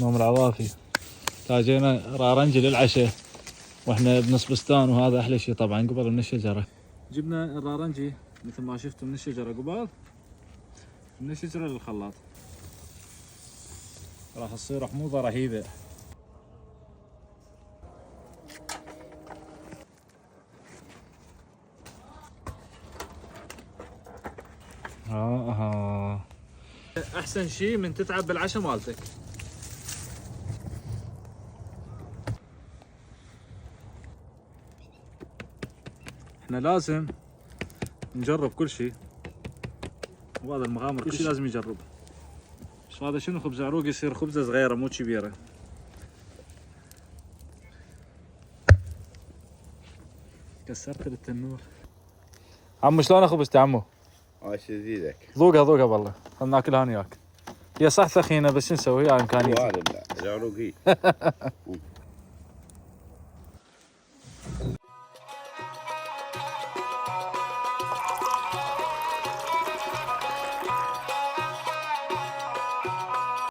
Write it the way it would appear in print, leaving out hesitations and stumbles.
نوم العوافي. تاجينا رارنجي للعشاء واحنا بنصبستان، وهذا احلى شيء طبعا قبل من الشجره. جبنا الرارنجي مثل ما شفتوا من الشجره قبل، من الشجره للخلاط. راح تصير حموضه رهيبه. احسن شيء من تتعب بالعشاء مالتك. احنا لازم نجرب كل شيء، وهذا المغامر كل شيء لازم يجرب. بس هذا شنو خبز عروق، يصير خبزه صغيره مو كبيره. كسرت التنور. عمو شلون خبزت عمو؟ عاش يزيدك. ذوقها بالله، خلنا ناكلها انا وياك. هي صح ثخينه بس شو نسوي؟ امكانيه. العروق هي